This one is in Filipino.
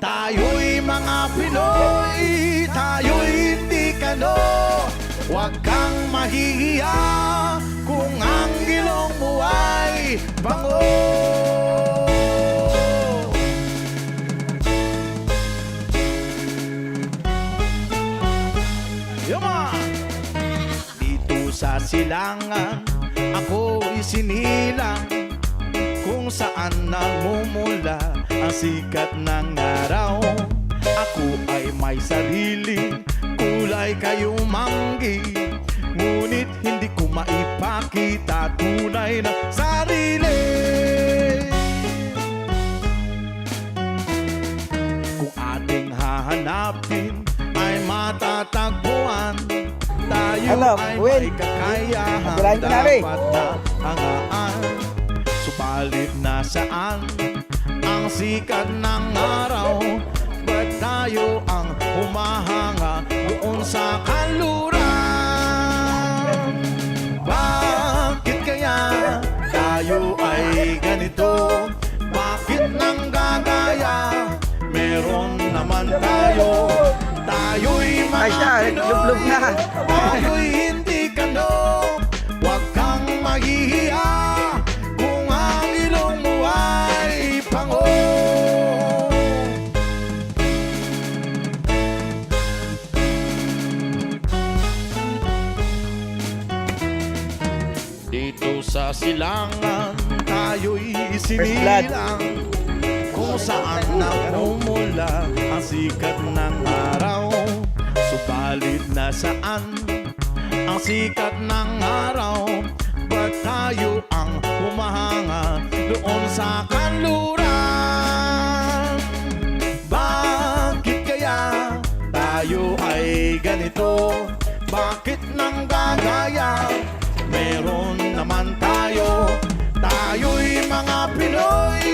Tayo'y mga Pinoy, tayo'y hindi kano. Huwag kang mahihiya kung ang ilong mo ay bango. Yuma! Dito sa silangan, ako isinilang kung saan namumula ang sikat ng araw. Ako ay may sarili, kulay kayo manggi, ngunit hindi ko maipakita tunay na sarili. Kung ating hahanapin ay matatagpuan, tayo Ano, ay Will? may kakayahan Gulayin ko na, Ray. dapat na hangaan. Subalit nasaan ang sikat ng araw? Ba't tayo ang humahanga doon sa kanluran? Bakit kaya tayo ay ganito? Bakit nang gagaya? Meron naman tayo. Tayo'y Ay mga siya, lublog na. tayo'y hindi kano. Huwag kang mahihiya kung ang ilong mo ay pango. Dito sa silangan, tayo'y isinilang kung saan namumula ang sikat ng araw. Subalit nasaan ang sikat ng araw? Ba't tayo ang humahanga doon sa kanluran? Bakit kaya tayo ay ganito? Bakit nang gagaya? Meron naman tayo. Tayo'y mga Pinoy,